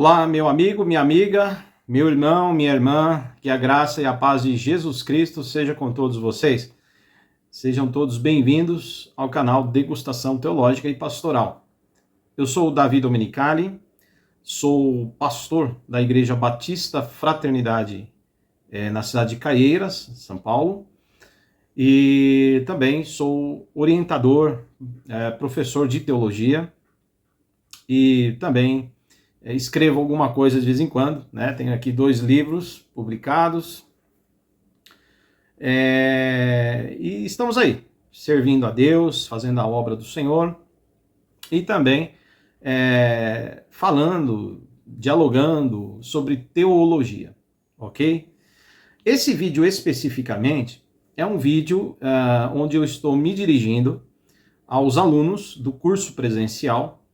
Olá, meu amigo, minha amiga, meu irmão, minha irmã, que a graça e a paz de Jesus Cristo seja com todos vocês. Sejam todos bem-vindos ao canal Degustação Teológica e Pastoral. Eu sou o Davi Domenicali, sou pastor da Igreja Batista Fraternidade na cidade de Caieiras, São Paulo, e também sou orientador, professor de teologia e também escrevo alguma coisa de vez em quando, né? Tenho aqui 2 livros publicados. E estamos aí, servindo a Deus, fazendo a obra do Senhor e também falando, dialogando sobre teologia, ok? Esse vídeo especificamente é um vídeo onde eu estou me dirigindo aos alunos do curso presencial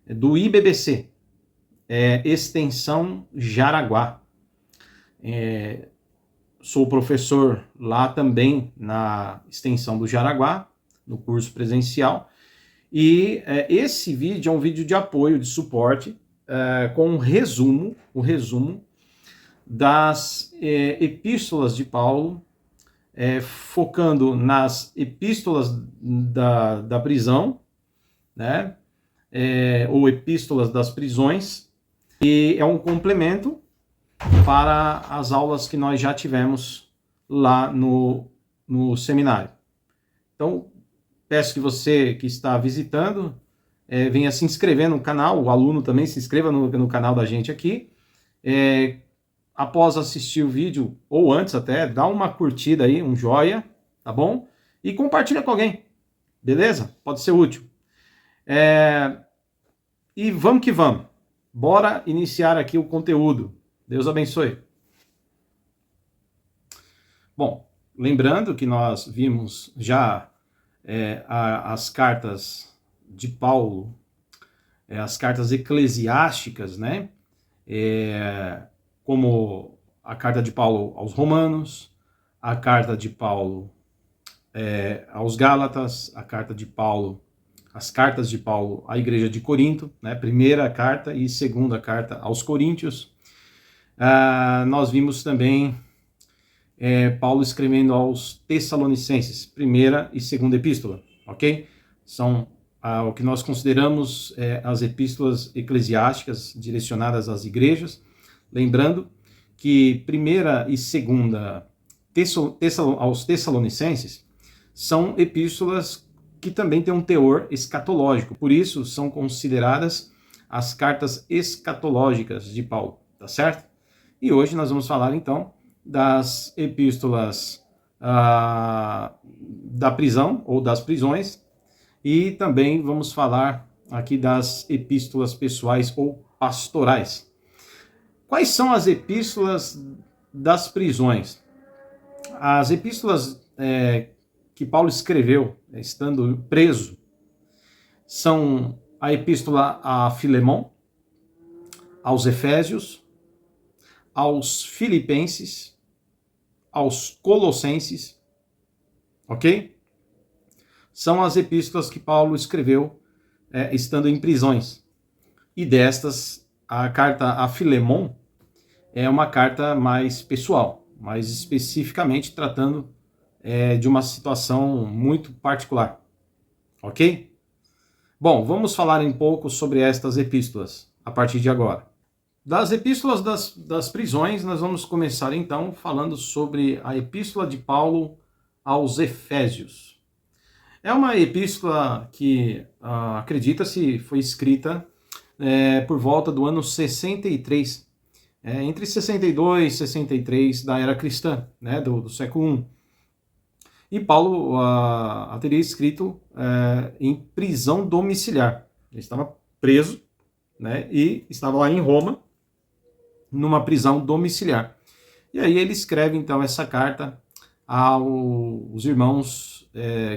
do IBBC, Extensão Jaraguá. Sou professor lá também na extensão do Jaraguá, no curso presencial, e esse vídeo é um vídeo de apoio, de suporte, com um resumo das epístolas de Paulo, focando nas epístolas da prisão, né? Ou epístolas das prisões, e é um complemento para as aulas que nós já tivemos lá no seminário. Então, peço que você que está visitando, venha se inscrever no canal, o aluno também se inscreva no canal da gente aqui. Após assistir o vídeo, ou antes até, dá uma curtida aí, um joia, tá bom? E compartilha com alguém, beleza? Pode ser útil. E vamos que vamos. Bora iniciar aqui o conteúdo. Deus abençoe. Bom, lembrando que nós vimos já as cartas de Paulo, as cartas eclesiásticas, né? Como a carta de Paulo aos Romanos, a carta de Paulo aos Gálatas, a carta de Paulo, as cartas de Paulo à igreja de Corinto, né? Primeira carta e segunda carta aos Coríntios. Nós vimos também Paulo escrevendo aos Tessalonicenses, primeira e segunda epístola, ok? São o que nós consideramos as epístolas eclesiásticas direcionadas às igrejas. Lembrando que primeira e segunda aos Tessalonicenses são epístolas que também têm um teor escatológico, por isso são consideradas as cartas escatológicas de Paulo, tá certo? E hoje nós vamos falar, então, das epístolas da prisão, ou das prisões, e também vamos falar aqui das epístolas pessoais ou pastorais. Quais são as epístolas das prisões? As epístolas que Paulo escreveu, estando preso, são a epístola a Filemon, aos Efésios, aos Filipenses, aos Colossenses, ok? São as epístolas que Paulo escreveu estando em prisões. E destas, a carta a Filemon é uma carta mais pessoal, mais especificamente tratando de uma situação muito particular, ok? Bom, vamos falar um pouco sobre estas epístolas a partir de agora. Das epístolas das prisões, nós vamos começar então falando sobre a epístola de Paulo aos Efésios. É uma epístola que acredita-se foi escrita por volta do ano 63, entre 62 e 63 da era cristã, né, do século I. E Paulo a teria escrito em prisão domiciliar. Ele estava preso, né, e estava lá em Roma, numa prisão domiciliar. E aí ele escreve então essa carta aos irmãos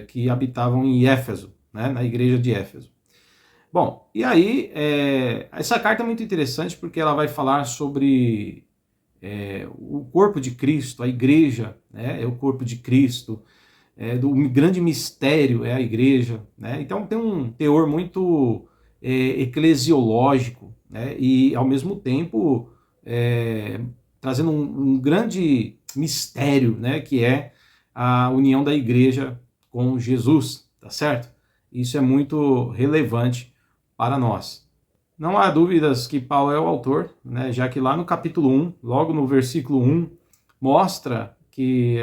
que habitavam em Éfeso, né, na igreja de Éfeso. Bom, e aí essa carta é muito interessante porque ela vai falar sobre o corpo de Cristo, a igreja, né, é o corpo de Cristo, do grande mistério é a igreja, né? Então tem um teor muito eclesiológico, né? E ao mesmo tempo trazendo um grande mistério, né? Que é a união da igreja com Jesus, tá certo? Isso é muito relevante para nós. Não há dúvidas que Paulo é o autor, né? Já que lá no capítulo 1, logo no versículo 1, mostra que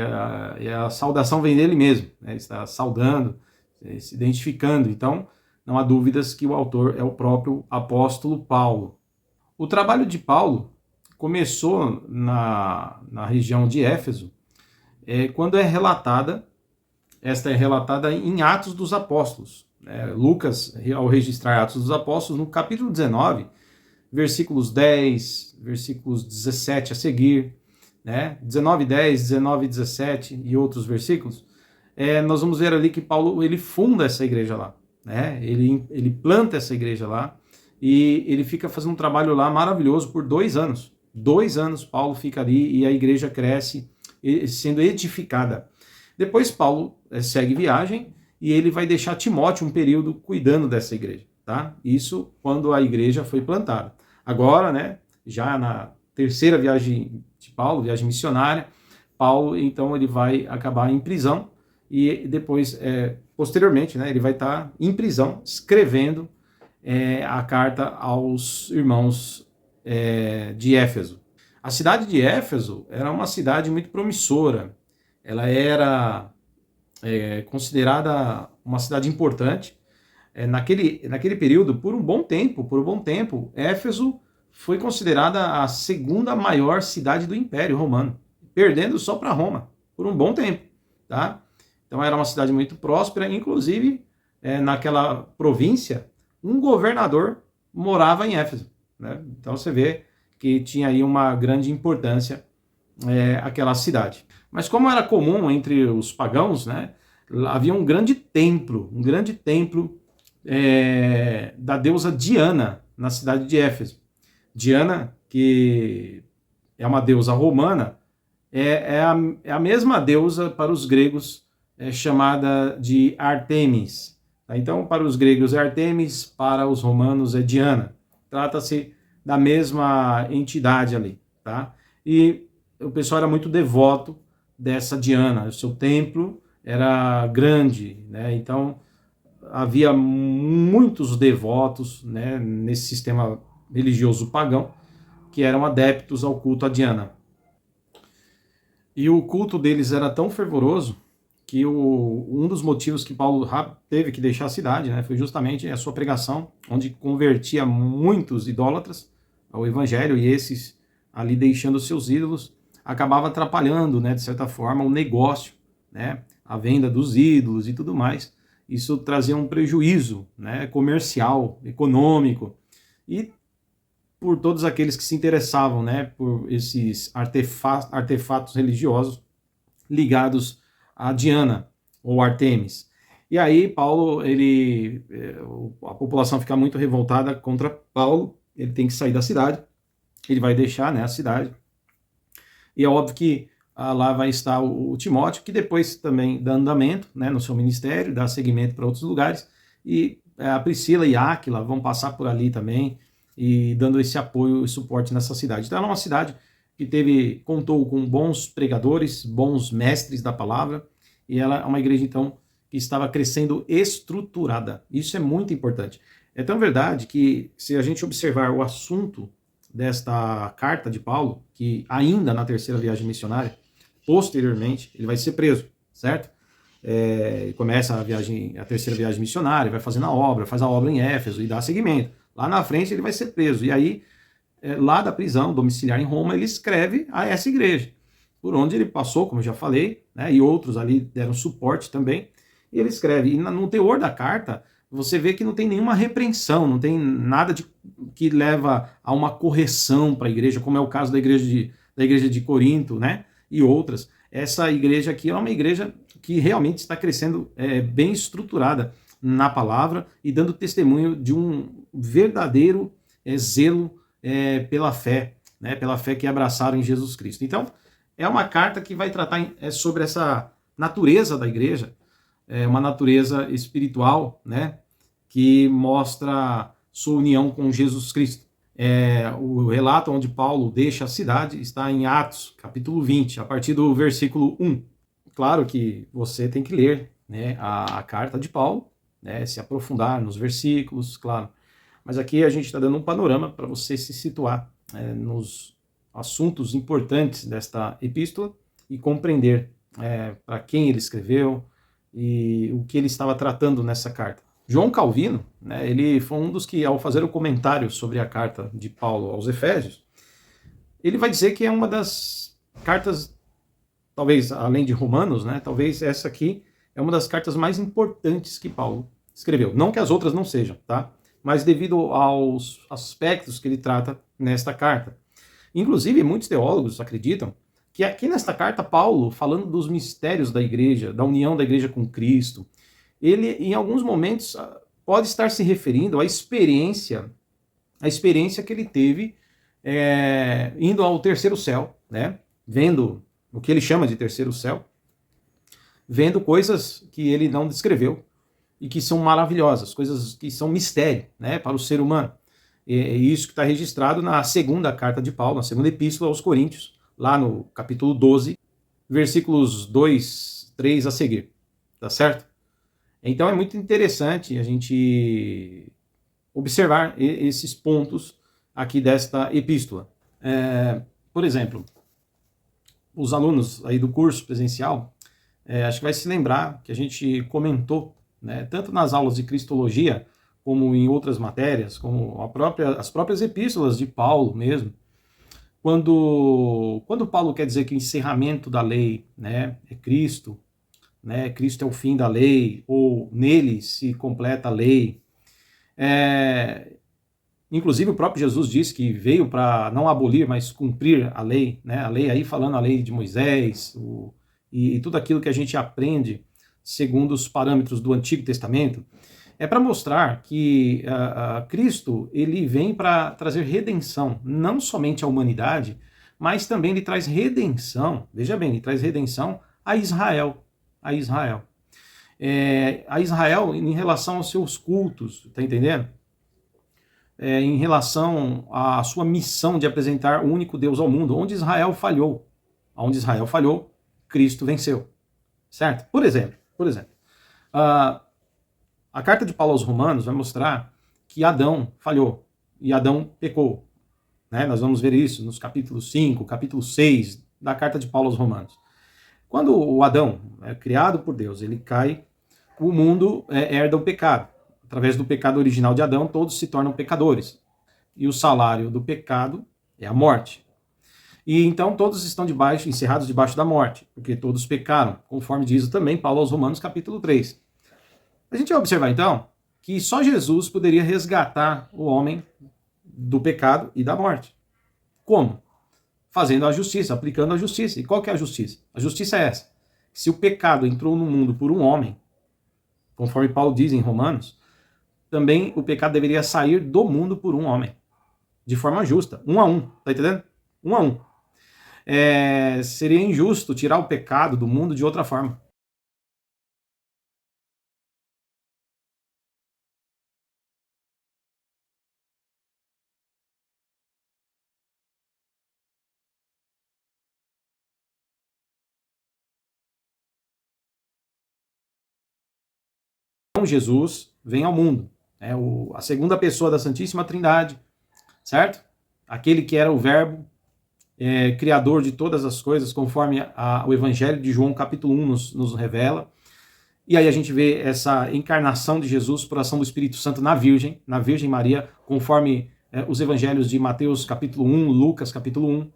a saudação vem dele mesmo, né? Ele está saudando, se identificando. Então, não há dúvidas que o autor é o próprio apóstolo Paulo. O trabalho de Paulo começou na região de Éfeso, quando esta é relatada em Atos dos Apóstolos. Lucas, ao registrar Atos dos Apóstolos, no capítulo 19, versículos 10, versículos 17 a seguir, né? 19, 10, 19, 17 e outros versículos, nós vamos ver ali que Paulo ele funda essa igreja lá, né? Ele planta essa igreja lá e ele fica fazendo um trabalho lá maravilhoso por 2 anos. 2 anos Paulo fica ali e a igreja cresce, sendo edificada. Depois Paulo segue viagem e ele vai deixar Timóteo um período cuidando dessa igreja, tá? Isso quando a igreja foi plantada. Agora, né, já na terceira viagem de Paulo, viagem missionária, Paulo, então, ele vai acabar em prisão e depois, posteriormente, né, ele vai estar em prisão escrevendo a carta aos irmãos de Éfeso. A cidade de Éfeso era uma cidade muito promissora. Ela era considerada uma cidade importante. Naquele período, por um bom tempo, Éfeso foi considerada a segunda maior cidade do Império Romano, perdendo só para Roma, por um bom tempo, tá? Então era uma cidade muito próspera, inclusive naquela província, um governador morava em Éfeso, né? Então você vê que tinha aí uma grande importância aquela cidade. Mas como era comum entre os pagãos, né, havia um grande templo da deusa Diana na cidade de Éfeso. Diana, que é uma deusa romana, é a mesma deusa para os gregos, chamada de Artemis. Então, para os gregos é Artemis, para os romanos é Diana. Trata-se da mesma entidade ali, tá? E o pessoal era muito devoto dessa Diana. O seu templo era grande, né? Então havia muitos devotos, né, nesse sistema religioso pagão que eram adeptos ao culto a Diana. E o culto deles era tão fervoroso que um dos motivos que Paulo teve que deixar a cidade, né, foi justamente a sua pregação, onde convertia muitos idólatras ao evangelho, e esses ali deixando seus ídolos acabava atrapalhando, né, de certa forma, o negócio, né, a venda dos ídolos e tudo mais. Isso trazia um prejuízo, né, comercial, econômico, e por todos aqueles que se interessavam, né, por esses artefatos religiosos ligados a Diana ou Artemis. E aí Paulo, a população fica muito revoltada contra Paulo, ele tem que sair da cidade, ele vai deixar, né, a cidade. E é óbvio que lá vai estar o Timóteo, que depois também dá andamento, né, no seu ministério, dá seguimento para outros lugares, e a Priscila e a Áquila vão passar por ali também, e dando esse apoio e suporte nessa cidade. Então, é uma cidade que contou com bons pregadores, bons mestres da palavra, e ela é uma igreja, então, que estava crescendo estruturada. Isso é muito importante. É tão verdade que, se a gente observar o assunto desta carta de Paulo, que ainda na terceira viagem missionária, posteriormente, ele vai ser preso, certo? Começa a terceira viagem missionária, vai fazendo a obra, faz a obra em Éfeso e dá seguimento. Lá na frente ele vai ser preso. E aí, lá da prisão domiciliar em Roma, ele escreve a essa igreja, por onde ele passou, como eu já falei, né, e outros ali deram suporte também. E ele escreve. E no teor da carta, você vê que não tem nenhuma repreensão, não tem nada que leva a uma correção para a igreja, como é o caso da igreja de Corinto, né, e outras. Essa igreja aqui é uma igreja que realmente está crescendo bem estruturada na palavra e dando testemunho de um verdadeiro zelo pela fé, né, pela fé que abraçaram em Jesus Cristo. Então, é uma carta que vai tratar sobre essa natureza da igreja, uma natureza espiritual, né, que mostra sua união com Jesus Cristo. O relato onde Paulo deixa a cidade está em Atos, capítulo 20, a partir do versículo 1. Claro que você tem que ler, né, a carta de Paulo, né, se aprofundar nos versículos, claro. Mas aqui a gente está dando um panorama para você se situar nos assuntos importantes desta epístola e compreender para quem ele escreveu e o que ele estava tratando nessa carta. João Calvino, né, ele foi um dos que, ao fazer o comentário sobre a carta de Paulo aos Efésios, ele vai dizer que é uma das cartas, talvez além de Romanos, né, talvez essa aqui é uma das cartas mais importantes que Paulo escreveu. Não que as outras não sejam, tá? Mas devido aos aspectos que ele trata nesta carta. Inclusive, muitos teólogos acreditam que aqui nesta carta, Paulo, falando dos mistérios da igreja, da união da igreja com Cristo, ele, em alguns momentos, pode estar se referindo à experiência que ele teve indo ao terceiro céu, né? Vendo o que ele chama de terceiro céu, vendo coisas que ele não descreveu e que são maravilhosas, coisas que são mistério, né, para o ser humano. É isso que está registrado na segunda carta de Paulo, na segunda epístola aos Coríntios, lá no capítulo 12, versículos 2, 3 a seguir, tá certo? Então é muito interessante a gente observar esses pontos aqui desta epístola. Por exemplo, os alunos aí do curso presencial, acho que vai se lembrar que a gente comentou, né, tanto nas aulas de Cristologia, como em outras matérias, como as próprias epístolas de Paulo mesmo, quando Paulo quer dizer que o encerramento da lei, né, é Cristo, né, Cristo é o fim da lei, ou nele se completa a lei. Inclusive o próprio Jesus disse que veio para não abolir, mas cumprir a lei, né, a lei aí falando a lei de Moisés, e tudo aquilo que a gente aprende segundo os parâmetros do Antigo Testamento, é para mostrar que Cristo ele vem para trazer redenção, não somente à humanidade, mas também ele traz redenção, veja bem, ele traz redenção a Israel. A Israel em relação aos seus cultos, tá entendendo? Em relação à sua missão de apresentar o único Deus ao mundo, onde Israel falhou. Onde Israel falhou, Cristo venceu. Certo? Por exemplo, a carta de Paulo aos Romanos vai mostrar que Adão falhou e Adão pecou. Né? Nós vamos ver isso nos capítulos 5, capítulo 6 da carta de Paulo aos Romanos. Quando o Adão é criado por Deus, ele cai, o mundo herda o pecado. Através do pecado original de Adão, todos se tornam pecadores. E o salário do pecado é a morte. E então todos estão encerrados debaixo da morte, porque todos pecaram, conforme diz também Paulo aos Romanos, capítulo 3. A gente vai observar então que só Jesus poderia resgatar o homem do pecado e da morte. Como? Fazendo a justiça, aplicando a justiça. E qual que é a justiça? A justiça é essa. Se o pecado entrou no mundo por um homem, conforme Paulo diz em Romanos, também o pecado deveria sair do mundo por um homem. De forma justa, 1 a 1, tá entendendo? 1 a 1. Seria injusto tirar o pecado do mundo de outra forma. Então Jesus vem ao mundo, a segunda pessoa da Santíssima Trindade, certo? Aquele que era o Verbo, criador de todas as coisas, conforme o Evangelho de João capítulo 1 nos revela. E aí a gente vê essa encarnação de Jesus por ação do Espírito Santo na Virgem Maria, conforme os Evangelhos de Mateus capítulo 1, Lucas capítulo 1.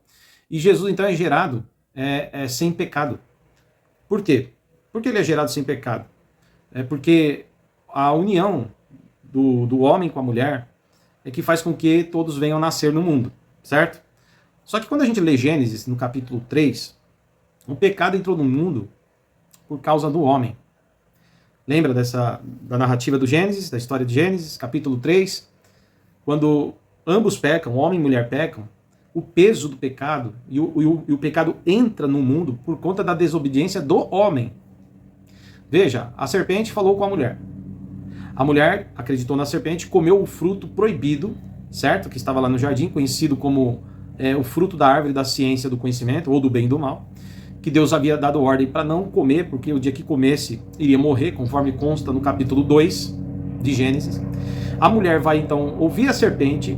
E Jesus então é gerado sem pecado. Por quê? Por que ele é gerado sem pecado? Porque a união do homem com a mulher é que faz com que todos venham nascer no mundo, certo? Só que quando a gente lê Gênesis, no capítulo 3, o pecado entrou no mundo por causa do homem. Lembra da narrativa do Gênesis, da história de Gênesis, capítulo 3? Quando ambos pecam, homem e mulher pecam, o peso do pecado e o pecado entra no mundo por conta da desobediência do homem. Veja, a serpente falou com a mulher. A mulher acreditou na serpente, comeu o fruto proibido certo? Que estava lá no jardim, conhecido como o fruto da árvore da ciência do conhecimento, ou do bem e do mal, que Deus havia dado ordem para não comer, porque o dia que comesse iria morrer, conforme consta no capítulo 2 de Gênesis. A mulher vai então ouvir a serpente,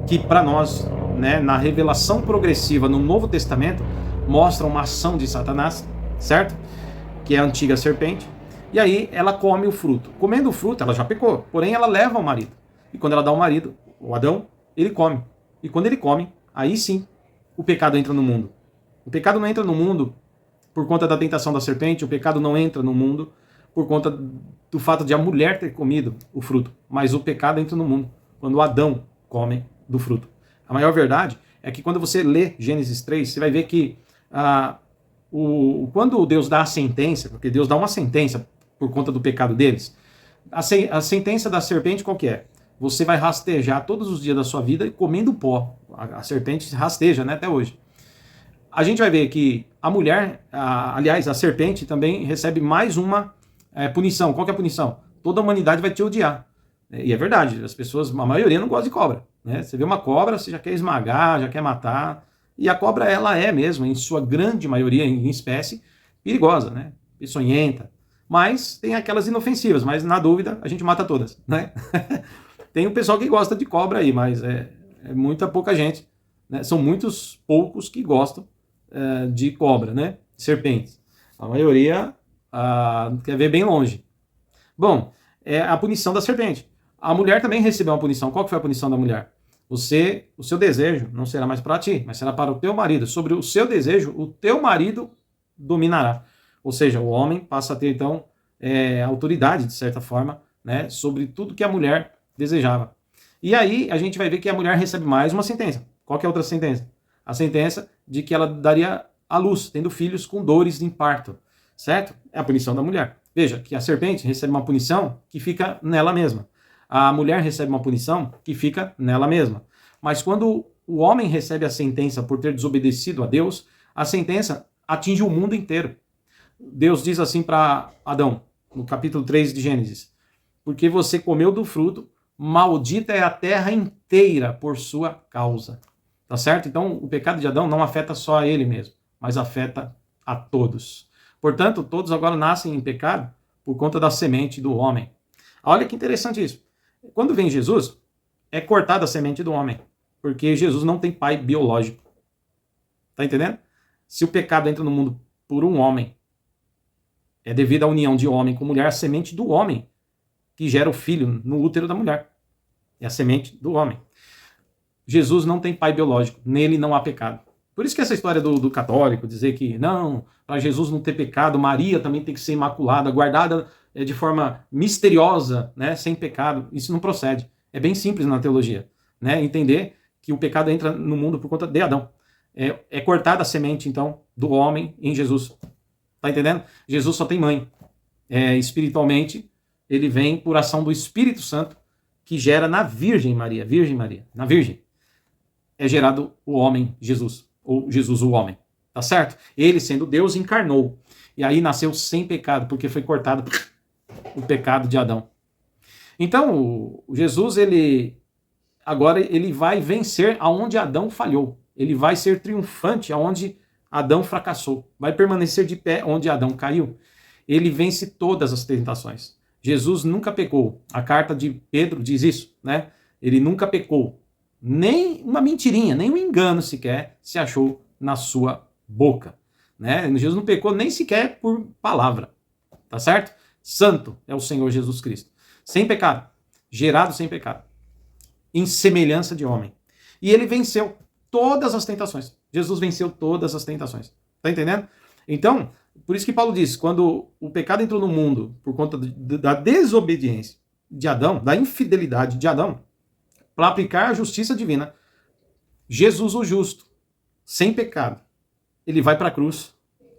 que para nós, né, na revelação progressiva no Novo Testamento, mostra uma ação de Satanás, certo? Que é a antiga serpente. E aí ela come o fruto. Comendo o fruto, ela já pecou, porém ela leva ao marido. E quando ela dá ao marido, o Adão, ele come. E quando ele come, aí sim o pecado entra no mundo. O pecado não entra no mundo por conta da tentação da serpente, o pecado não entra no mundo por conta do fato de a mulher ter comido o fruto. Mas o pecado entra no mundo quando o Adão come do fruto. A maior verdade é que quando você lê Gênesis 3, você vai ver que quando Deus dá a sentença, porque Deus dá uma sentença por conta do pecado deles, a sentença da serpente qual que é? Você vai rastejar todos os dias da sua vida comendo pó. A serpente rasteja, né, até hoje. A gente vai ver que a mulher, aliás, a serpente também recebe mais uma punição. Qual que é a punição? Toda a humanidade vai te odiar. E é verdade, as pessoas, a maioria não gosta de cobra. Né? Você vê uma cobra, você já quer esmagar, já quer matar. E a cobra, ela é mesmo, em sua grande maioria, em espécie, perigosa, né? Peçonhenta. Mas tem aquelas inofensivas, mas na dúvida a gente mata todas, né? Tem o pessoal que gosta de cobra aí, mas é muita pouca gente, né? São muitos poucos que gostam de cobra, né? Serpentes. A maioria quer ver bem longe. Bom, é a punição da serpente. A mulher também recebeu uma punição. Qual que foi a punição da mulher? O seu desejo não será mais para ti, mas será para o teu marido. Sobre o seu desejo, o teu marido dominará. Ou seja, o homem passa a ter, então, autoridade, de certa forma, né, sobre tudo que a mulher desejava. E aí a gente vai ver que a mulher recebe mais uma sentença. Qual que é a outra sentença? A sentença de que ela daria à luz, tendo filhos com dores de parto. Certo? É a punição da mulher. Veja que a serpente recebe uma punição que fica nela mesma. A mulher recebe uma punição que fica nela mesma. Mas quando o homem recebe a sentença por ter desobedecido a Deus, a sentença atinge o mundo inteiro. Deus diz assim para Adão, no capítulo 3 de Gênesis: porque você comeu do fruto, maldita é a terra inteira por sua causa. Tá certo? Então, o pecado de Adão não afeta só a ele mesmo, mas afeta a todos. Portanto, todos agora nascem em pecado por conta da semente do homem. Olha que interessante isso. Quando vem Jesus, é cortada a semente do homem, porque Jesus não tem pai biológico. Tá entendendo? Se o pecado entra no mundo por um homem, é devido à união de homem com mulher, a semente do homem que gera o filho no útero da mulher. É a semente do homem. Jesus não tem pai biológico, nele não há pecado. Por isso que essa história do católico, dizer que não, para Jesus não ter pecado, Maria também tem que ser imaculada, guardada de forma misteriosa, né, sem pecado, isso não procede. É bem simples na teologia, né, entender que o pecado entra no mundo por conta de Adão. É cortada a semente, então, do homem em Jesus. Tá entendendo? Jesus só tem mãe. Espiritualmente, ele vem por ação do Espírito Santo, que gera na Virgem Maria, na Virgem. É gerado o homem, Jesus, ou Jesus o homem, tá certo? Ele, sendo Deus, encarnou. E aí nasceu sem pecado, porque foi cortado o pecado de Adão. Então, o Jesus, agora ele vai vencer aonde Adão falhou. Ele vai ser triunfante aonde Adão fracassou. Vai permanecer de pé onde Adão caiu. Ele vence todas as tentações. Jesus nunca pecou. A carta de Pedro diz isso, né? Ele nunca pecou. Nem uma mentirinha, nem um engano sequer se achou na sua boca, né? Jesus não pecou nem sequer por palavra, tá certo? Santo é o Senhor Jesus Cristo. Sem pecado, gerado sem pecado, em semelhança de homem. E ele venceu todas as tentações. Jesus venceu todas as tentações. Tá entendendo? Então, por isso que Paulo diz, quando o pecado entrou no mundo por conta da desobediência de Adão, da infidelidade de Adão, para aplicar a justiça divina, Jesus o justo, sem pecado, ele vai para a cruz,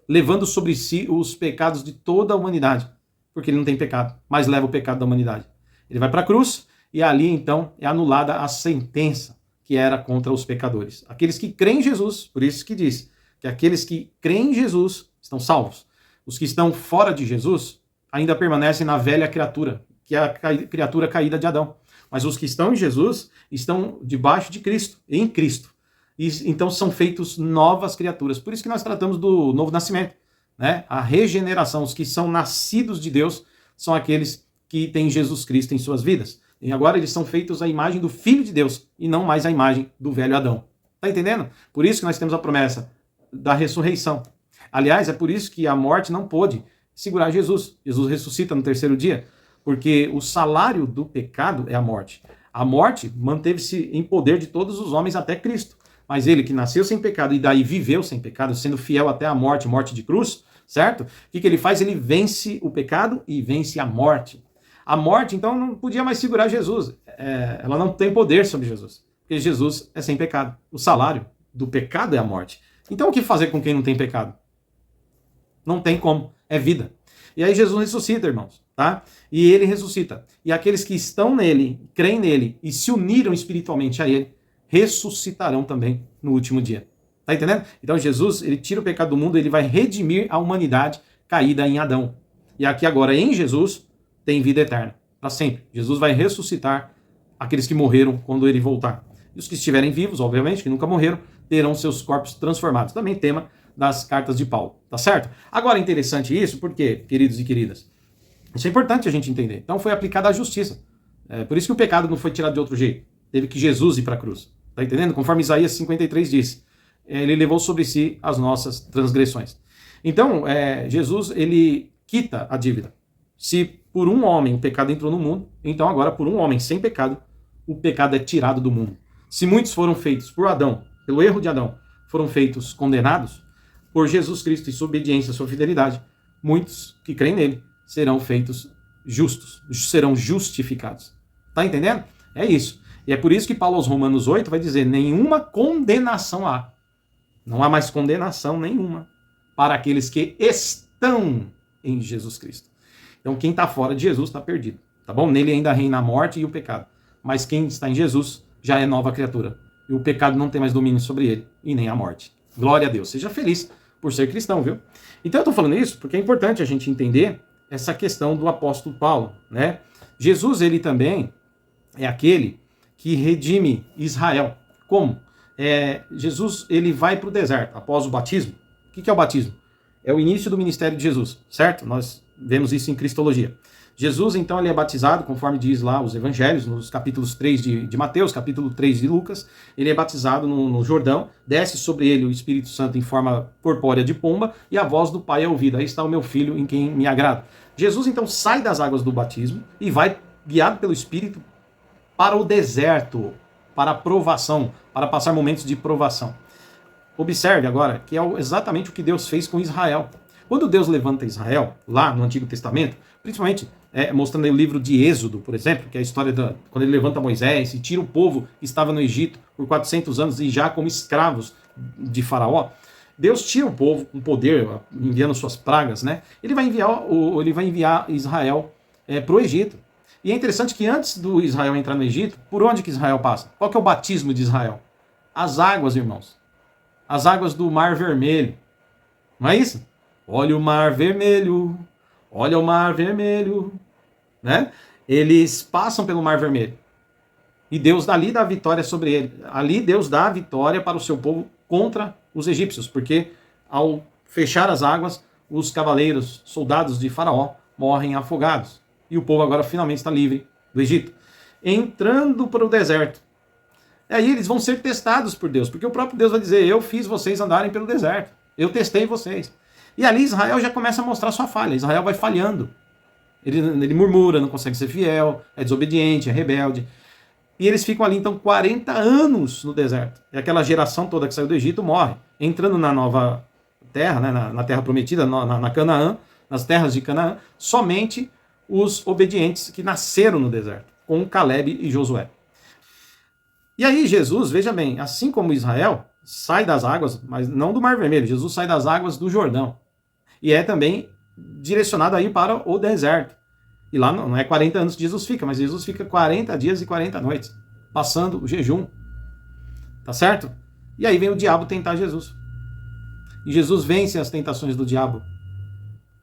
levando sobre si os pecados de toda a humanidade, porque ele não tem pecado, mas leva o pecado da humanidade. Ele vai para a cruz e ali então é anulada a sentença que era contra os pecadores. Aqueles que creem em Jesus, por isso que diz que aqueles que creem em Jesus estão salvos. Os que estão fora de Jesus ainda permanecem na velha criatura, que é a criatura caída de Adão. Mas os que estão em Jesus estão debaixo de Cristo, em Cristo. E, então são feitos novas criaturas. Por isso que nós tratamos do novo nascimento, né? A regeneração. Os que são nascidos de Deus são aqueles que têm Jesus Cristo em suas vidas. E agora eles são feitos à imagem do Filho de Deus e não mais à imagem do velho Adão. Tá entendendo? Por isso que nós temos a promessa da ressurreição. Aliás, é por isso que a morte não pôde segurar Jesus. Jesus ressuscita no terceiro dia, porque o salário do pecado é a morte. A morte manteve-se em poder de todos os homens até Cristo. Mas ele que nasceu sem pecado e daí viveu sem pecado, sendo fiel até a morte, morte de cruz, certo? O que ele faz? Ele vence o pecado e vence a morte. A morte, então, não podia mais segurar Jesus. Ela não tem poder sobre Jesus, porque Jesus é sem pecado. O salário do pecado é a morte. Então, o que fazer com quem não tem pecado? Não tem como. É vida. E aí Jesus ressuscita, irmãos, tá? E ele ressuscita. E aqueles que estão nele, creem nele e se uniram espiritualmente a ele, ressuscitarão também no último dia. Tá entendendo? Então Jesus, ele tira o pecado do mundo, ele vai redimir a humanidade caída em Adão. E aqui agora, em Jesus, tem vida eterna, para sempre. Jesus vai ressuscitar aqueles que morreram quando ele voltar. E os que estiverem vivos, obviamente, que nunca morreram, terão seus corpos transformados. Também tema das cartas de Paulo, tá certo? Agora é interessante isso, porque, queridos e queridas, isso é importante a gente entender. Então foi aplicada a justiça. Por isso que o pecado não foi tirado de outro jeito. Teve que Jesus ir para a cruz. Tá entendendo? Conforme Isaías 53 diz, ele levou sobre si as nossas transgressões. Então, Jesus, ele quita a dívida. Se por um homem o pecado entrou no mundo, então agora por um homem sem pecado, o pecado é tirado do mundo. Se muitos foram feitos por Adão, pelo erro de Adão, foram feitos condenados, por Jesus Cristo e sua obediência, sua fidelidade, muitos que creem nele serão feitos justos, serão justificados. Tá entendendo? É isso. E é por isso que Paulo aos Romanos 8 vai dizer, nenhuma condenação há. Não há mais condenação nenhuma para aqueles que estão em Jesus Cristo. Então quem está fora de Jesus está perdido, tá bom? Nele ainda reina a morte e o pecado. Mas quem está em Jesus já é nova criatura. E o pecado não tem mais domínio sobre ele, e nem a morte. Glória a Deus. Seja feliz por ser cristão, viu? Então eu estou falando isso porque é importante a gente entender essa questão do apóstolo Paulo, né? Jesus, ele também é aquele que redime Israel. Como? Jesus, ele vai para o deserto após o batismo. O que é o batismo? É o início do ministério de Jesus, certo? Nós vemos isso em Cristologia. Jesus, então, ele é batizado, conforme diz lá os evangelhos, nos capítulos 3 de Mateus, capítulo 3 de Lucas, ele é batizado no Jordão, desce sobre ele o Espírito Santo em forma corpórea de pomba, e a voz do Pai é ouvida. Aí está o meu filho em quem me agrado. Jesus, então, sai das águas do batismo e vai, guiado pelo Espírito, para o deserto, para a provação, para passar momentos de provação. Observe agora que é exatamente o que Deus fez com Israel. Quando Deus levanta Israel, lá no Antigo Testamento, principalmente mostrando aí o livro de Êxodo, por exemplo, que é a história quando ele levanta Moisés e tira o povo que estava no Egito por 400 anos e já como escravos de Faraó, Deus tira o povo com poder, enviando suas pragas, né? Ele vai enviar Israel para o Egito. E é interessante que antes do Israel entrar no Egito, por onde que Israel passa? Qual que é o batismo de Israel? As águas, irmãos. As águas do Mar Vermelho. Não é isso? Olha o Mar Vermelho, olha o Mar Vermelho. Né? Eles passam pelo Mar Vermelho. E Deus dali dá a vitória sobre ele. Ali Deus dá a vitória para o seu povo contra os egípcios, porque ao fechar as águas, os cavaleiros, soldados de Faraó, morrem afogados. E o povo agora finalmente está livre do Egito. Entrando para o deserto. E aí eles vão ser testados por Deus, porque o próprio Deus vai dizer, eu fiz vocês andarem pelo deserto. Eu testei vocês. E ali Israel já começa a mostrar sua falha. Israel vai falhando. Ele murmura, não consegue ser fiel, é desobediente, é rebelde. E eles ficam ali, então, 40 anos no deserto. E aquela geração toda que saiu do Egito morre. Entrando na nova terra, né, na terra prometida, na Canaã, nas terras de Canaã, somente os obedientes que nasceram no deserto, com Caleb e Josué. E aí Jesus, veja bem, assim como Israel sai das águas, mas não do Mar Vermelho, Jesus sai das águas do Jordão. E é também direcionado aí para o deserto. E lá não é 40 anos que Jesus fica, mas Jesus fica 40 dias e 40 noites, passando o jejum. Tá certo? E aí vem o diabo tentar Jesus. E Jesus vence as tentações do diabo.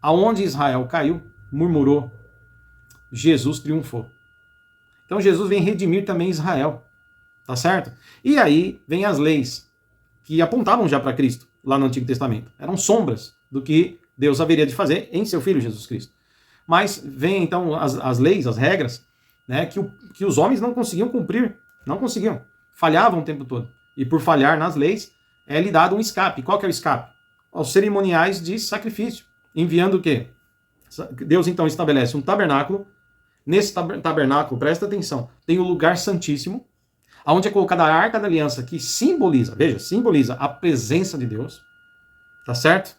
Aonde Israel caiu, murmurou, Jesus triunfou. Então Jesus vem redimir também Israel, tá certo? E aí vem as leis, que apontavam já para Cristo, lá no Antigo Testamento. Eram sombras do que Deus haveria de fazer em seu Filho Jesus Cristo. Mas vem então as leis, as regras, né, que os homens não conseguiam cumprir, não conseguiam, falhavam o tempo todo. E por falhar nas leis, é-lhe dado um escape. Qual que é o escape? Aos cerimoniais de sacrifício, enviando o quê? Deus então estabelece um tabernáculo. Nesse tabernáculo, presta atenção, tem o lugar santíssimo, onde é colocada a Arca da Aliança, que simboliza, veja, simboliza a presença de Deus, tá certo?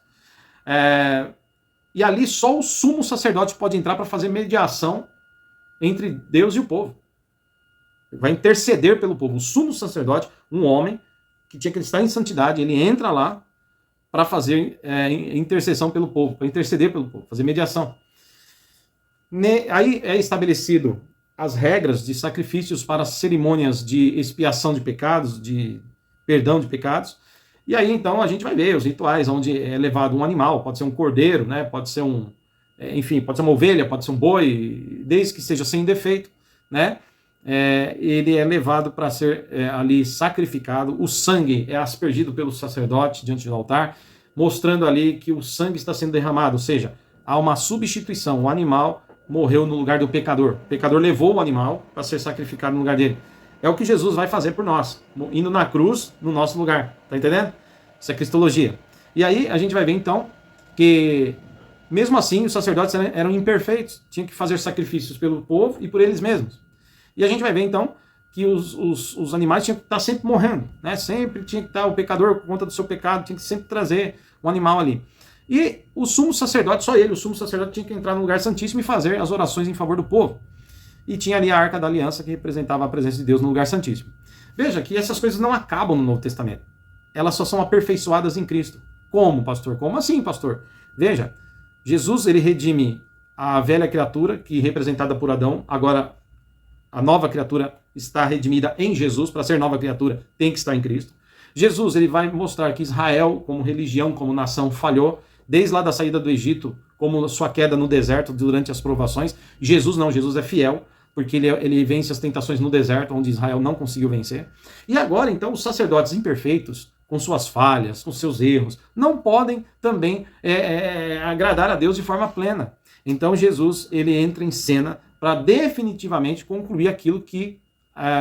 E ali só o sumo sacerdote pode entrar para fazer mediação entre Deus e o povo. Vai interceder pelo povo. O sumo sacerdote, um homem que tinha que estar em santidade, ele entra lá para fazer intercessão pelo povo, para interceder pelo povo, fazer mediação. Aí é estabelecido as regras de sacrifícios para cerimônias de expiação de pecados, de perdão de pecados. E aí, então, a gente vai ver os rituais, onde é levado um animal, pode ser um cordeiro, né? Pode ser enfim, pode ser uma ovelha, pode ser um boi, desde que seja sem defeito, né? Ele é levado para ser ali sacrificado, o sangue é aspergido pelo sacerdote diante do altar, mostrando ali que o sangue está sendo derramado, ou seja, há uma substituição, o animal morreu no lugar do pecador. O pecador levou o animal para ser sacrificado no lugar dele. É o que Jesus vai fazer por nós, indo na cruz no nosso lugar. Tá entendendo? Isso é cristologia. E aí a gente vai ver então que, mesmo assim, os sacerdotes eram imperfeitos. Tinham que fazer sacrifícios pelo povo e por eles mesmos. E a gente vai ver então que os animais tinham que estar sempre morrendo, né? Sempre tinha que estar o pecador por conta do seu pecado, tinha que sempre trazer um animal ali. E o sumo sacerdote, só ele, o sumo sacerdote tinha que entrar no lugar santíssimo e fazer as orações em favor do povo. E tinha ali a Arca da Aliança, que representava a presença de Deus no lugar santíssimo. Veja que essas coisas não acabam no Novo Testamento. Elas só são aperfeiçoadas em Cristo. Como, pastor? Como assim, pastor? Veja, Jesus ele redime a velha criatura, que representada por Adão. Agora, a nova criatura está redimida em Jesus. Para ser nova criatura, tem que estar em Cristo. Jesus ele vai mostrar que Israel, como religião, como nação, falhou. Desde lá da saída do Egito, como sua queda no deserto durante as provações. Jesus não, Jesus é fiel, porque ele vence as tentações no deserto, onde Israel não conseguiu vencer. E agora, então, os sacerdotes imperfeitos, com suas falhas, com seus erros, não podem também agradar a Deus de forma plena. Então, Jesus ele entra em cena para definitivamente concluir aquilo que,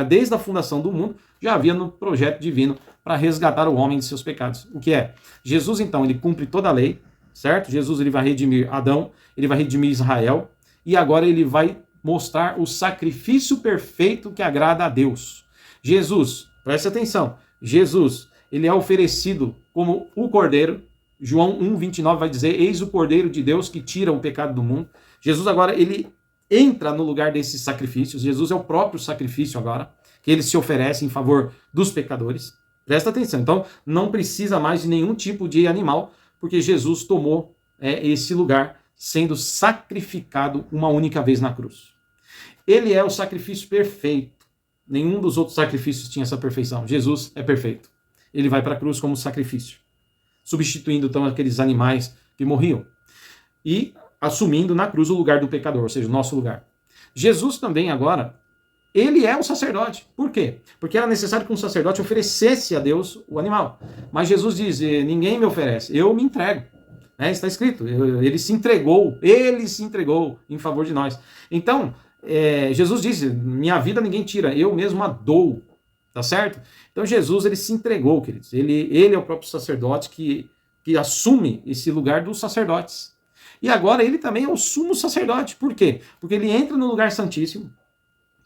desde a fundação do mundo, já havia no projeto divino para resgatar o homem de seus pecados. O que é? Jesus, então, ele cumpre toda a lei, certo? Jesus ele vai redimir Adão, ele vai redimir Israel, e agora ele vai mostrar o sacrifício perfeito que agrada a Deus. Jesus, preste atenção, Jesus, ele é oferecido como o Cordeiro. João 1,29 vai dizer, eis o Cordeiro de Deus que tira o pecado do mundo. Jesus agora, ele entra no lugar desses sacrifícios. Jesus é o próprio sacrifício agora, que ele se oferece em favor dos pecadores. Presta atenção, então não precisa mais de nenhum tipo de animal, porque Jesus tomou esse lugar, sendo sacrificado uma única vez na cruz. Ele é o sacrifício perfeito. Nenhum dos outros sacrifícios tinha essa perfeição. Jesus é perfeito. Ele vai para a cruz como sacrifício, substituindo então aqueles animais que morriam e assumindo na cruz o lugar do pecador, ou seja, o nosso lugar. Jesus também agora, ele é o sacerdote. Por quê? Porque era necessário que um sacerdote oferecesse a Deus o animal. Mas Jesus diz, ninguém me oferece, eu me entrego. Está escrito, ele se entregou em favor de nós. Então, Jesus disse, minha vida ninguém tira, eu mesmo a dou. Tá certo? Então Jesus ele se entregou, queridos. Ele é o próprio sacerdote que assume esse lugar dos sacerdotes. E agora ele também é o sumo sacerdote. Por quê? Porque ele entra no lugar santíssimo,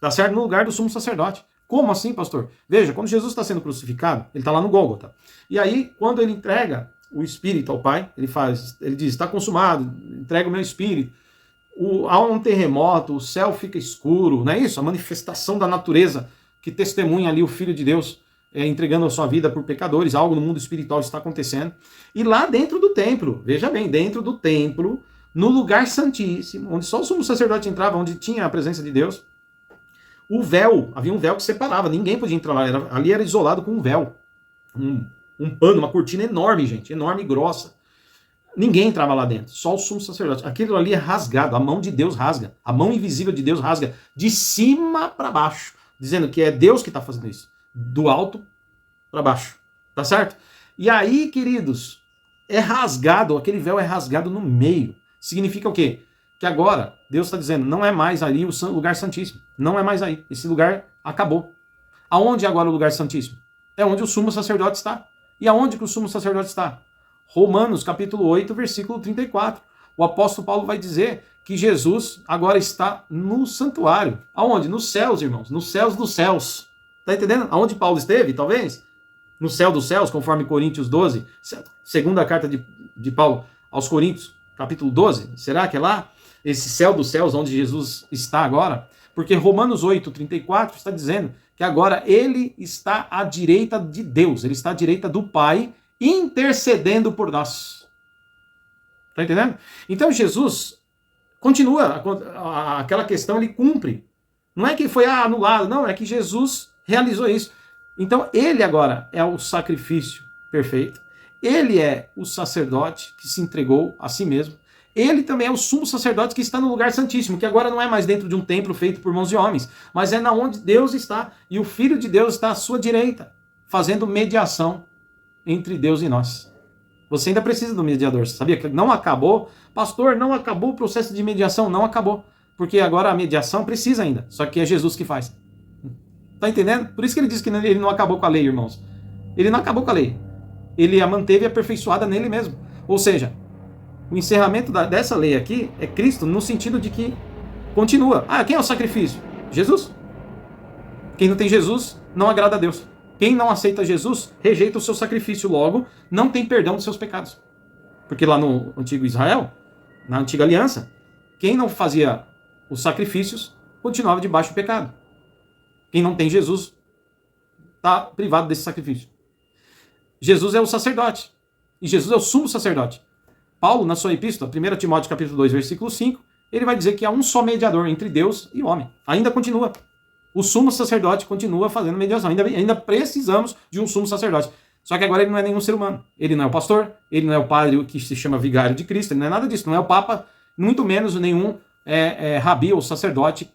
tá certo? No lugar do sumo sacerdote. Como assim, pastor? Veja, quando Jesus está sendo crucificado, ele está lá no Gólgota. E aí, quando ele entrega o Espírito ao Pai, ele diz, está consumado, entrega o meu Espírito. Há um terremoto, o céu fica escuro, não é isso? A manifestação da natureza que testemunha ali o Filho de Deus entregando a sua vida por pecadores, algo no mundo espiritual está acontecendo. E lá dentro do templo, veja bem, dentro do templo, no lugar santíssimo, onde só o sumo sacerdote entrava, onde tinha a presença de Deus, o véu, havia um véu que separava, ninguém podia entrar lá, ali era isolado com um véu, um pano, uma cortina enorme, gente, enorme e grossa. Ninguém entrava lá dentro, só o sumo sacerdote. Aquilo ali é rasgado, a mão de Deus rasga, a mão invisível de Deus rasga, de cima para baixo, dizendo que é Deus que está fazendo isso, do alto para baixo, tá certo? E aí, queridos, é rasgado, aquele véu é rasgado no meio. Significa o quê? Que agora Deus está dizendo, não é mais ali o lugar santíssimo, não é mais aí, esse lugar acabou. Aonde é agora o lugar santíssimo? É onde o sumo sacerdote está. E aonde que o sumo sacerdote está? Romanos, capítulo 8, versículo 34. O apóstolo Paulo vai dizer que Jesus agora está no santuário. Aonde? Nos céus, irmãos. Nos céus dos céus. Está entendendo? Aonde Paulo esteve, talvez? No céu dos céus, conforme Coríntios 12. Segunda carta de Paulo aos Coríntios, capítulo 12. Será que é lá? Esse céu dos céus, onde Jesus está agora? Porque Romanos 8, 34 está dizendo que agora ele está à direita de Deus. Ele está à direita do Pai, intercedendo por nós. Tá entendendo? Então Jesus continua, aquela questão ele cumpre. Não é que foi anulado, não, é que Jesus realizou isso. Então ele agora é o sacrifício perfeito. Ele é o sacerdote que se entregou a si mesmo. Ele também é o sumo sacerdote que está no lugar santíssimo, que agora não é mais dentro de um templo feito por mãos de homens, mas é na onde Deus está, e o Filho de Deus está à sua direita, fazendo mediação entre Deus e nós. Você ainda precisa do mediador. Você sabia que não acabou? Pastor, não acabou o processo de mediação? Não acabou. Porque agora a mediação precisa ainda. Só que é Jesus que faz. Tá entendendo? Por isso que ele diz que ele não acabou com a lei, irmãos. Ele não acabou com a lei. Ele a manteve aperfeiçoada nele mesmo. Ou seja, o encerramento dessa lei aqui é Cristo no sentido de que continua. Quem é o sacrifício? Jesus. Quem não tem Jesus não agrada a Deus. Quem não aceita Jesus, rejeita o seu sacrifício, logo, não tem perdão dos seus pecados. Porque lá no antigo Israel, na antiga aliança, quem não fazia os sacrifícios, continuava debaixo do pecado. Quem não tem Jesus, está privado desse sacrifício. Jesus é o sacerdote. E Jesus é o sumo sacerdote. Paulo, na sua epístola, 1 Timóteo capítulo 2, versículo 5, ele vai dizer que há um só mediador entre Deus e o homem. Ainda continua. O sumo sacerdote continua fazendo mediação. Ainda precisamos de um sumo sacerdote. Só que agora ele não é nenhum ser humano. Ele não é o pastor, ele não é o padre que se chama vigário de Cristo, ele não é nada disso. Não é o papa, muito menos nenhum rabi ou sacerdote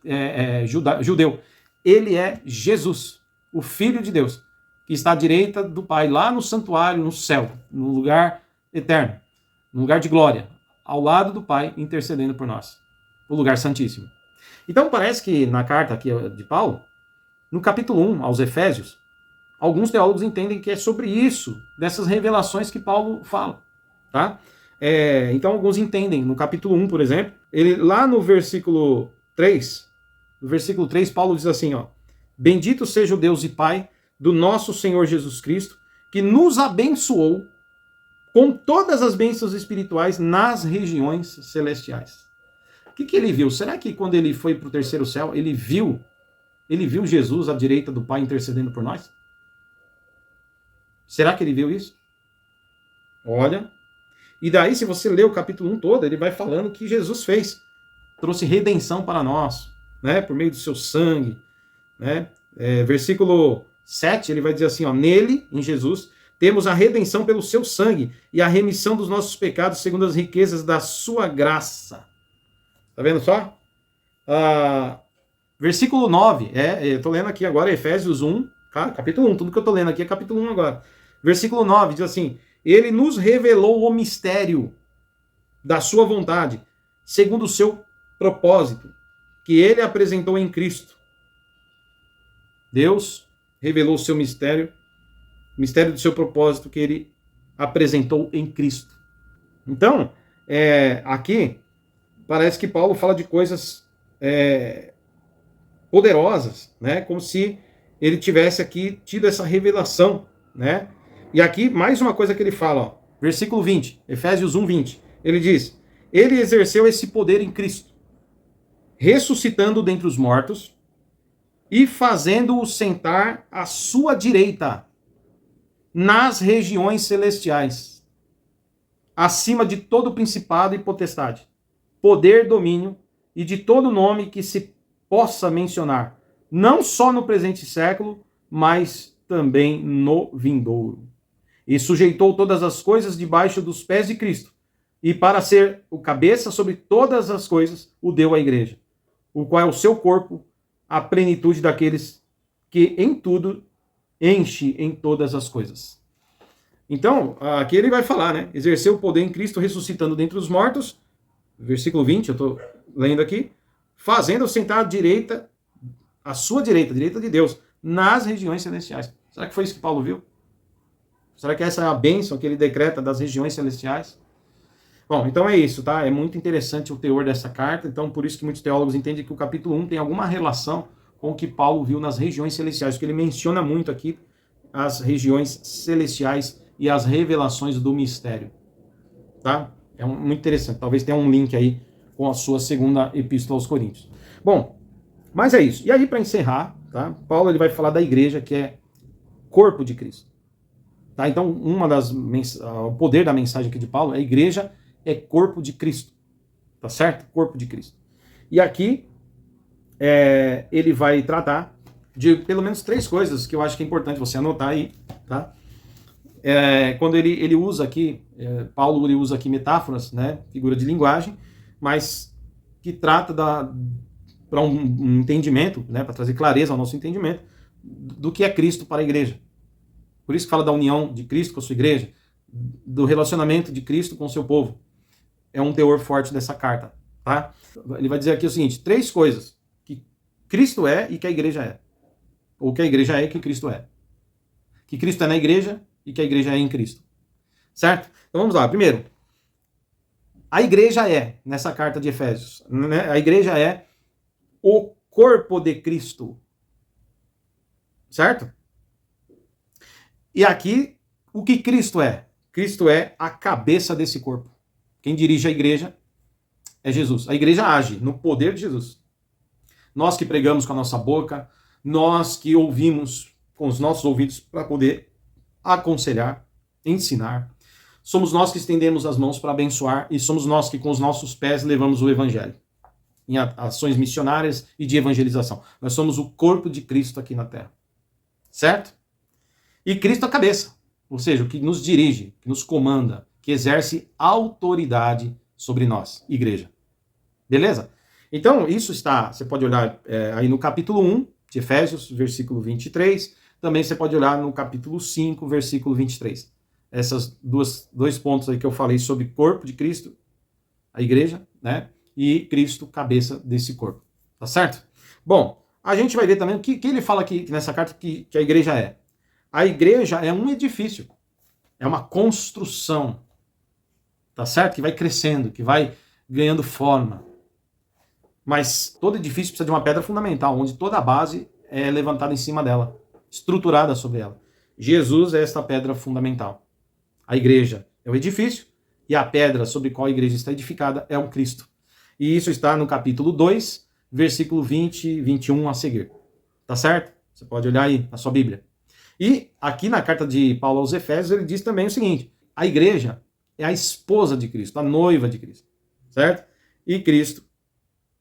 judeu. Ele é Jesus, o Filho de Deus, que está à direita do Pai, lá no santuário, no céu, no lugar eterno, no lugar de glória, ao lado do Pai, intercedendo por nós. O lugar santíssimo. Então parece que na carta aqui de Paulo, no capítulo 1 aos Efésios, alguns teólogos entendem que é sobre isso, dessas revelações que Paulo fala. Tá? Então alguns entendem, no capítulo 1, por exemplo, ele lá no versículo 3, Paulo diz assim, ó: Bendito seja o Deus e Pai do nosso Senhor Jesus Cristo, que nos abençoou com todas as bênçãos espirituais nas regiões celestiais. O que ele viu? Será que quando ele foi para o terceiro céu, ele viu Jesus à direita do Pai intercedendo por nós? Será que ele viu isso? Olha. E daí, se você ler o capítulo 1 todo, ele vai falando que Jesus fez. Trouxe redenção para nós, né, por meio do seu sangue. Né? Versículo 7, ele vai dizer assim, ó: Nele, em Jesus, temos a redenção pelo seu sangue e a remissão dos nossos pecados segundo as riquezas da sua graça. Tá vendo só? Versículo 9, eu tô lendo aqui agora Efésios 1, capítulo 1, tudo que eu tô lendo aqui é capítulo 1 agora. Versículo 9 diz assim: Ele nos revelou o mistério da sua vontade, segundo o seu propósito, que ele apresentou em Cristo. Deus revelou o seu mistério, o mistério do seu propósito que ele apresentou em Cristo. Então, aqui, parece que Paulo fala de coisas poderosas, né? Como se ele tivesse aqui tido essa revelação, né? E aqui, mais uma coisa que ele fala, ó, versículo 20, Efésios 1, 20. Ele diz: Ele exerceu esse poder em Cristo, ressuscitando dentre os mortos e fazendo-o sentar à sua direita nas regiões celestiais, acima de todo principado e potestade, poder, domínio e de todo nome que se possa mencionar, não só no presente século, mas também no vindouro. E sujeitou todas as coisas debaixo dos pés de Cristo, e para ser o cabeça sobre todas as coisas, o deu à igreja, o qual é o seu corpo, a plenitude daqueles que em tudo enche em todas as coisas. Então, aqui ele vai falar, né? Exerceu o poder em Cristo, ressuscitando dentre os mortos, versículo 20, eu estou lendo aqui, fazendo sentar à sua direita, a direita de Deus, nas regiões celestiais. Será que foi isso que Paulo viu? Será que essa é a bênção que ele decreta das regiões celestiais? Bom, então é isso, tá? É muito interessante o teor dessa carta, então por isso que muitos teólogos entendem que o capítulo 1 tem alguma relação com o que Paulo viu nas regiões celestiais, porque ele menciona muito aqui as regiões celestiais e as revelações do mistério, tá? É muito interessante, talvez tenha um link aí com a sua segunda epístola aos Coríntios. Bom, mas é isso. E aí, para encerrar, tá? Paulo ele vai falar da igreja, que é corpo de Cristo. Tá? Então, o poder da mensagem aqui de Paulo, a igreja é corpo de Cristo. Tá certo? Corpo de Cristo. E aqui, ele vai tratar de pelo menos 3 coisas que eu acho que é importante você anotar aí, tá? Quando ele usa aqui, Paulo ele usa aqui metáforas, né? Figura de linguagem, mas que trata para um entendimento, né? Para trazer clareza ao nosso entendimento do que é Cristo para a igreja. Por isso que fala da união de Cristo com a sua igreja, do relacionamento de Cristo com o seu povo. É um teor forte dessa carta, tá? Ele vai dizer aqui o seguinte, 3 coisas que Cristo é e que a igreja é. Ou que a igreja é e que Cristo é. Que Cristo é na igreja e que a igreja é em Cristo. Certo? Então vamos lá. Primeiro, a igreja é, nessa carta de Efésios, né? A igreja é o corpo de Cristo. Certo? E aqui, o que Cristo é? Cristo é a cabeça desse corpo. Quem dirige a igreja é Jesus. A igreja age no poder de Jesus. Nós que pregamos com a nossa boca, nós que ouvimos com os nossos ouvidos para poder aconselhar, ensinar. Somos nós que estendemos as mãos para abençoar e somos nós que com os nossos pés levamos o evangelho em ações missionárias e de evangelização. Nós somos o corpo de Cristo aqui na terra. Certo? E Cristo a cabeça, ou seja, o que nos dirige, que nos comanda, que exerce autoridade sobre nós, igreja. Beleza? Então, isso está, você pode olhar aí no capítulo 1 de Efésios, versículo 23, também você pode olhar no capítulo 5, versículo 23. Essas dois pontos aí que eu falei sobre corpo de Cristo, a igreja, né? E Cristo, cabeça desse corpo. Tá certo? Bom, a gente vai ver também o que ele fala aqui nessa carta que a igreja é. A igreja é um edifício, é uma construção, tá certo? Que vai crescendo, que vai ganhando forma. Mas todo edifício precisa de uma pedra fundamental, onde toda a base é levantada em cima dela, estruturada sobre ela. Jesus é esta pedra fundamental. A igreja é o edifício e a pedra sobre qual a igreja está edificada é o Cristo. E isso está no capítulo 2, versículo 20 e 21 a seguir. Tá certo? Você pode olhar aí na sua Bíblia. E aqui na carta de Paulo aos Efésios, ele diz também o seguinte, a igreja é a esposa de Cristo, a noiva de Cristo, certo? E Cristo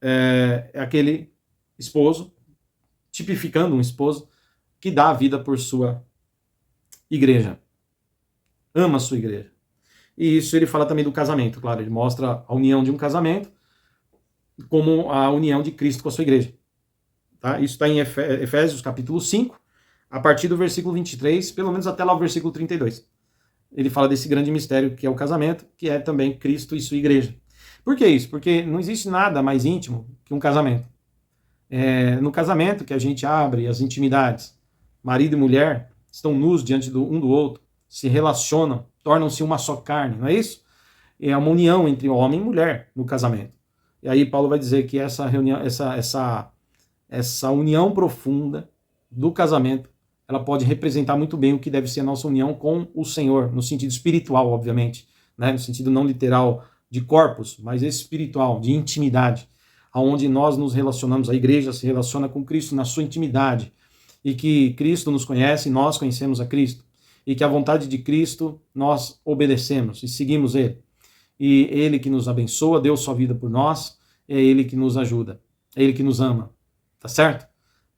é aquele esposo, tipificando um esposo, que dá a vida por sua igreja, ama a sua igreja. E isso ele fala também do casamento, claro, ele mostra a união de um casamento como a união de Cristo com a sua igreja. Tá? Isso está em Efésios capítulo 5, a partir do versículo 23, pelo menos até lá o versículo 32. Ele fala desse grande mistério que é o casamento, que é também Cristo e sua igreja. Por que isso? Porque não existe nada mais íntimo que um casamento. No casamento que a gente abre as intimidades, marido e mulher estão nus diante um do outro, se relacionam, tornam-se uma só carne, não é isso? É uma união entre homem e mulher no casamento. E aí Paulo vai dizer que essa reunião, essa união profunda do casamento, ela pode representar muito bem o que deve ser a nossa união com o Senhor, no sentido espiritual, obviamente, né? No sentido não literal de corpos, mas espiritual, de intimidade, aonde nós nos relacionamos, a igreja se relaciona com Cristo na sua intimidade, e que Cristo nos conhece, nós conhecemos a Cristo, e que a vontade de Cristo nós obedecemos e seguimos Ele. E Ele que nos abençoa, deu sua vida por nós, é Ele que nos ajuda, é Ele que nos ama, tá certo?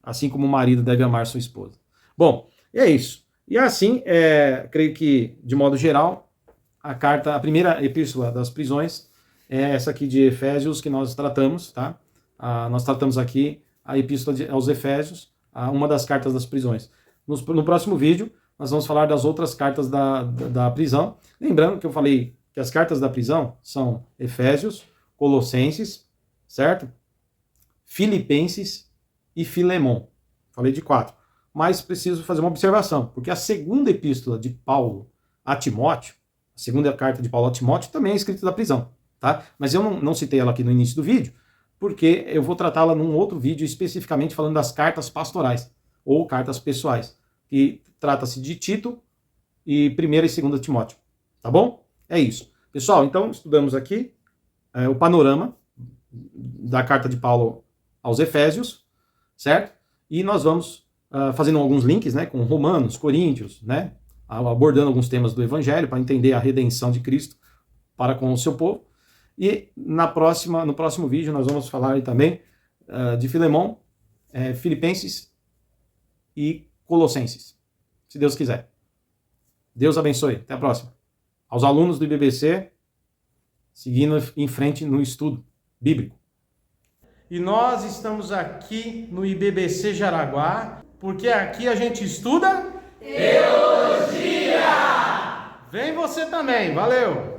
Assim como o marido deve amar sua esposa. Bom, e é isso. E assim, creio que, de modo geral, a primeira epístola das prisões é essa aqui de Efésios que nós tratamos, tá? Nós tratamos aqui a epístola aos Efésios, uma das cartas das prisões. No próximo vídeo, nós vamos falar das outras cartas da prisão. Lembrando que eu falei que as cartas da prisão são Efésios, Colossenses, certo? Filipenses e Filemon. Falei de 4. Mas preciso fazer uma observação, porque a segunda epístola de Paulo a Timóteo, a segunda carta de Paulo a Timóteo também é escrita da prisão, tá? Mas eu não citei ela aqui no início do vídeo, porque eu vou tratá-la num outro vídeo especificamente falando das cartas pastorais, ou cartas pessoais, que trata-se de Tito e 1ª e 2ª Timóteo, tá bom? É isso. Pessoal, então estudamos aqui o panorama da carta de Paulo aos Efésios, certo? E nós vamos fazendo alguns links, né, com Romanos, Coríntios, né, abordando alguns temas do Evangelho para entender a redenção de Cristo para com o seu povo. E no próximo vídeo nós vamos falar também de Filemon, Filipenses e Colossenses, se Deus quiser. Deus abençoe. Até a próxima. Aos alunos do IBBC, seguindo em frente no estudo bíblico. E nós estamos aqui no IBBC Jaraguá, porque aqui a gente estuda teologia. Vem você também. Valeu!